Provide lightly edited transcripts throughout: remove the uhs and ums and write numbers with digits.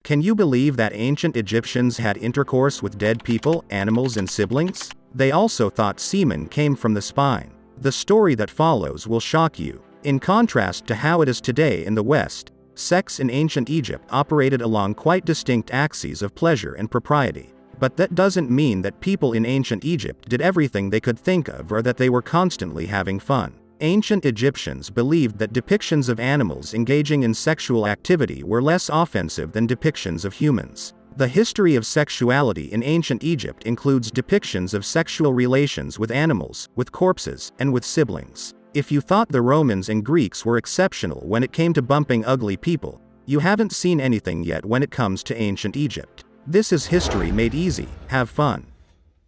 Can you believe that ancient Egyptians had intercourse with dead people, animals, and siblings? They also thought semen came from the spine. The story that follows will shock you. In contrast to how it is today in the West, sex in ancient Egypt operated along quite distinct axes of pleasure and propriety. But that doesn't mean that people in ancient Egypt did everything they could think of or that they were constantly having fun. Ancient Egyptians believed that depictions of animals engaging in sexual activity were less offensive than depictions of humans. The history of sexuality in ancient Egypt includes depictions of sexual relations with animals, with corpses, and with siblings. If you thought the Romans and Greeks were exceptional when it came to bumping ugly people, you haven't seen anything yet when it comes to ancient Egypt. This is history made easy. Have fun.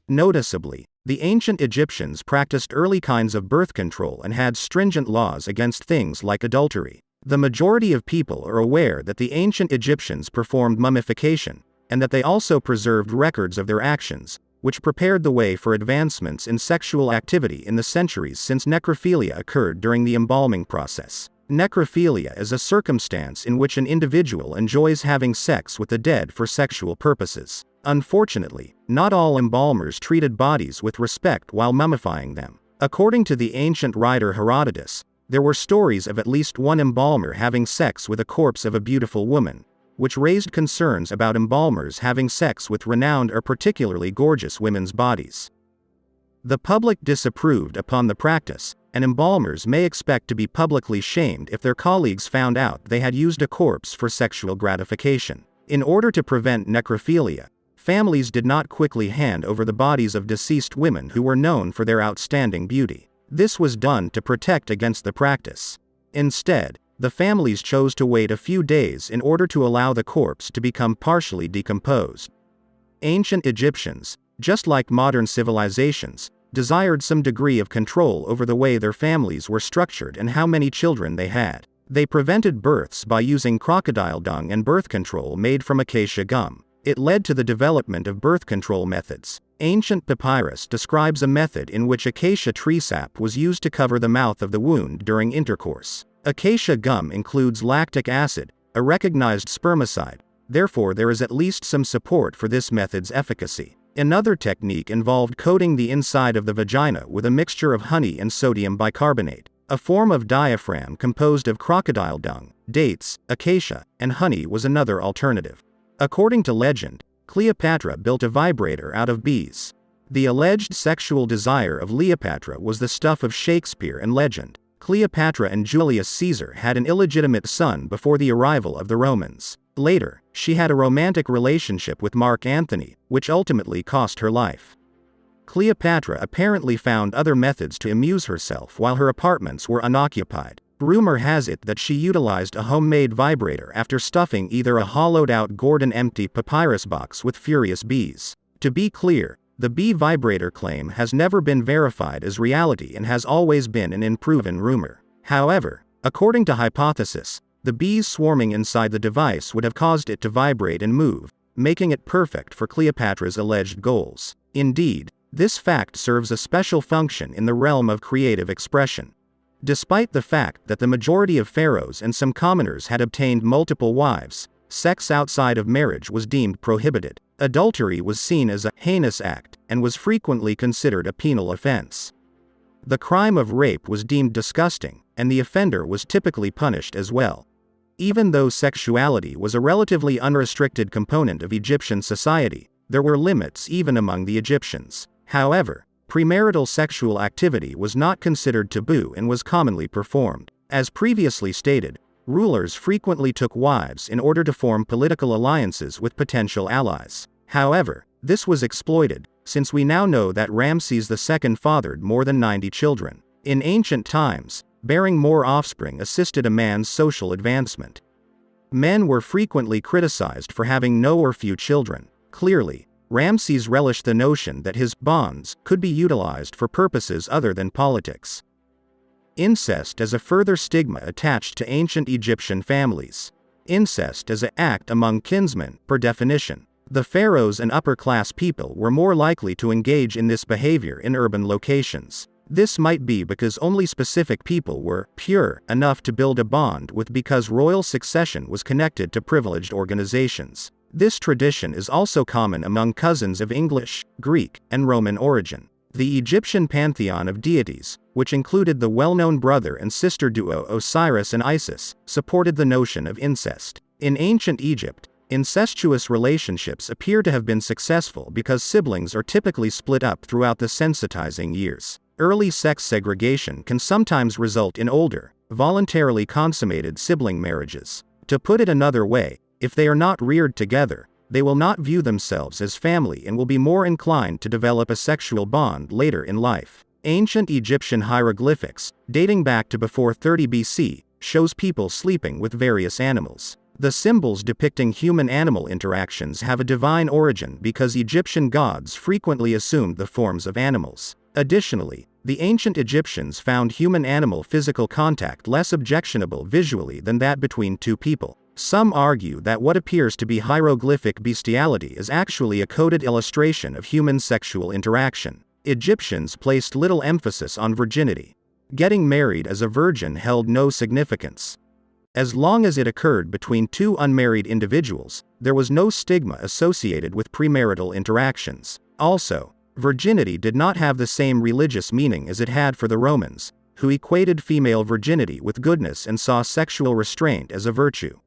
Noticeably, the ancient Egyptians practiced early kinds of birth control and had stringent laws against things like adultery. The majority of people are aware that the ancient Egyptians performed mummification, and that they also preserved records of their actions, which prepared the way for advancements in sexual activity in the centuries since necrophilia occurred during the embalming process. Necrophilia is a circumstance in which an individual enjoys having sex with the dead for sexual purposes. Unfortunately, not all embalmers treated bodies with respect while mummifying them. According to the ancient writer Herodotus, there were stories of at least one embalmer having sex with a corpse of a beautiful woman, which raised concerns about embalmers having sex with renowned or particularly gorgeous women's bodies. The public disapproved upon the practice, and embalmers may expect to be publicly shamed if their colleagues found out they had used a corpse for sexual gratification. In order to prevent necrophilia, families did not quickly hand over the bodies of deceased women who were known for their outstanding beauty. This was done to protect against the practice. Instead, the families chose to wait a few days in order to allow the corpse to become partially decomposed. Ancient Egyptians, just like modern civilizations, desired some degree of control over the way their families were structured and how many children they had. They prevented births by using crocodile dung and birth control made from acacia gum. It led to the development of birth control methods. Ancient papyrus describes a method in which acacia tree sap was used to cover the mouth of the wound during intercourse. Acacia gum includes lactic acid, a recognized spermicide, therefore there is at least some support for this method's efficacy. Another technique involved coating the inside of the vagina with a mixture of honey and sodium bicarbonate. A form of diaphragm composed of crocodile dung, dates, acacia, and honey was another alternative. According to legend, Cleopatra built a vibrator out of bees. The alleged sexual desire of Cleopatra was the stuff of Shakespeare and legend. Cleopatra and Julius Caesar had an illegitimate son before the arrival of the Romans. Later, she had a romantic relationship with Mark Antony, which ultimately cost her life. Cleopatra apparently found other methods to amuse herself while her apartments were unoccupied. Rumor has it that she utilized a homemade vibrator after stuffing either a hollowed-out gourd or empty papyrus box with furious bees. To be clear, the bee vibrator claim has never been verified as reality and has always been an unproven rumor. However, according to hypothesis, the bees swarming inside the device would have caused it to vibrate and move, making it perfect for Cleopatra's alleged goals. Indeed, this fact serves a special function in the realm of creative expression. Despite the fact that the majority of pharaohs and some commoners had obtained multiple wives, sex outside of marriage was deemed prohibited. Adultery was seen as a heinous act, and was frequently considered a penal offense. The crime of rape was deemed disgusting, and the offender was typically punished as well. Even though sexuality was a relatively unrestricted component of Egyptian society, there were limits even among the Egyptians. However, premarital sexual activity was not considered taboo and was commonly performed. As previously stated, rulers frequently took wives in order to form political alliances with potential allies. However, this was exploited, since we now know that Ramses II fathered more than 90 children. In ancient times, bearing more offspring assisted a man's social advancement. Men were frequently criticized for having no or few children. Clearly, Ramses relished the notion that his bonds could be utilized for purposes other than politics. Incest as a further stigma attached to ancient Egyptian families. Incest is an act among kinsmen, per definition. The pharaohs and upper-class people were more likely to engage in this behavior in urban locations. This might be because only specific people were pure enough to build a bond with, because royal succession was connected to privileged organizations. This tradition is also common among cousins of English, Greek, and Roman origin. The Egyptian pantheon of deities, which included the well-known brother and sister duo Osiris and Isis, supported the notion of incest. In ancient Egypt, incestuous relationships appear to have been successful because siblings are typically split up throughout the sensitizing years. Early sex segregation can sometimes result in older, voluntarily consummated sibling marriages. To put it another way, if they are not reared together, they will not view themselves as family and will be more inclined to develop a sexual bond later in life. Ancient Egyptian hieroglyphics, dating back to before 30 BC, shows people sleeping with various animals. The symbols depicting human-animal interactions have a divine origin because Egyptian gods frequently assumed the forms of animals. Additionally, the ancient Egyptians found human-animal physical contact less objectionable visually than that between two people. Some argue that what appears to be hieroglyphic bestiality is actually a coded illustration of human sexual interaction. Egyptians placed little emphasis on virginity. Getting married as a virgin held no significance. As long as it occurred between two unmarried individuals, there was no stigma associated with premarital interactions. Also, virginity did not have the same religious meaning as it had for the Romans, who equated female virginity with goodness and saw sexual restraint as a virtue.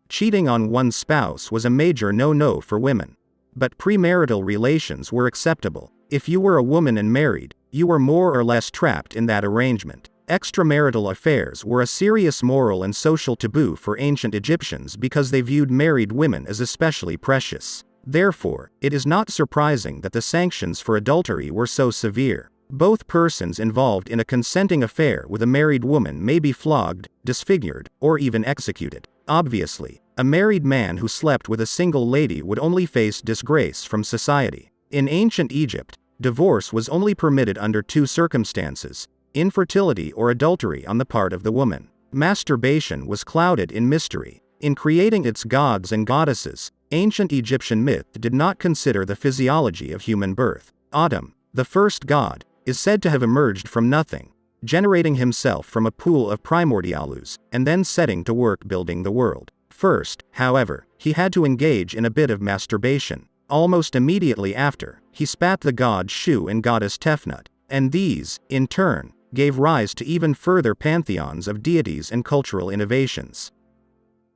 Cheating on one's spouse was a major no-no for women. But premarital relations were acceptable. If you were a woman and married, you were more or less trapped in that arrangement. Extramarital affairs were a serious moral and social taboo for ancient Egyptians because they viewed married women as especially precious. Therefore, it is not surprising that the sanctions for adultery were so severe. Both persons involved in a consenting affair with a married woman may be flogged, disfigured, or even executed. Obviously, a married man who slept with a single lady would only face disgrace from society. In ancient Egypt, divorce was only permitted under two circumstances: infertility or adultery on the part of the woman. Masturbation was clouded in mystery. In creating its gods and goddesses, ancient Egyptian myth did not consider the physiology of human birth. Atum, the first god, is said to have emerged from nothing, generating himself from a pool of primordial ooze, and then setting to work building the world. First, however, he had to engage in a bit of masturbation. Almost immediately after, he spat the god Shu and goddess Tefnut, and these, in turn, gave rise to even further pantheons of deities and cultural innovations.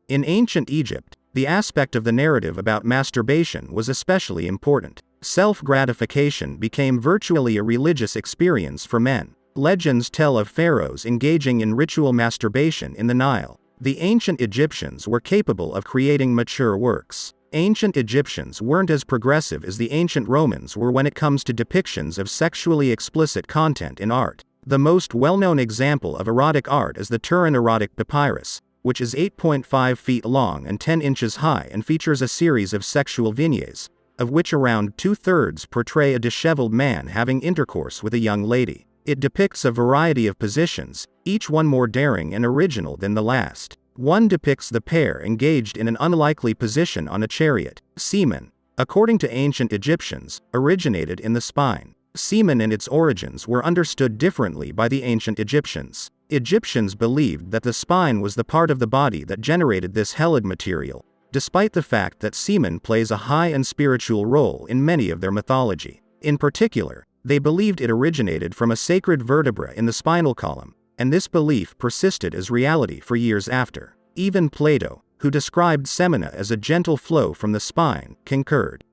In ancient Egypt, the aspect of the narrative about masturbation was especially important. Self-gratification became virtually a religious experience for men. Legends tell of pharaohs engaging in ritual masturbation in the Nile. The ancient Egyptians were capable of creating mature works. Ancient Egyptians weren't as progressive as the ancient Romans were when it comes to depictions of sexually explicit content in art. The most well-known example of erotic art is the Turin erotic papyrus, which is 8.5 feet long and 10 inches high and features a series of sexual vignettes, of which around 2/3 portray a disheveled man having intercourse with a young lady. It depicts a variety of positions, each one more daring and original than the last. One depicts the pair engaged in an unlikely position on a chariot. Semen, according to ancient Egyptians, originated in the spine. Semen and its origins were understood differently by the ancient Egyptians. Egyptians believed that the spine was the part of the body that generated this helid material, despite the fact that semen plays a high and spiritual role in many of their mythology. In particular, they believed it originated from a sacred vertebra in the spinal column, and this belief persisted as reality for years after. Even Plato, who described semina as a gentle flow from the spine, concurred.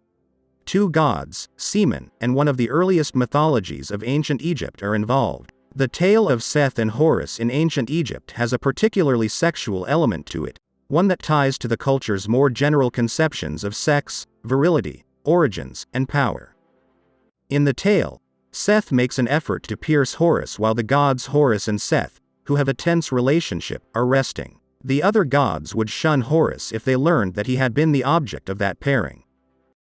Two gods, semen, and one of the earliest mythologies of ancient Egypt are involved. The tale of Seth and Horus in ancient Egypt has a particularly sexual element to it, one that ties to the culture's more general conceptions of sex, virility, origins, and power. In the tale, Seth makes an effort to pierce Horus while the gods Horus and Seth, who have a tense relationship, are resting. The other gods would shun Horus if they learned that he had been the object of that pairing.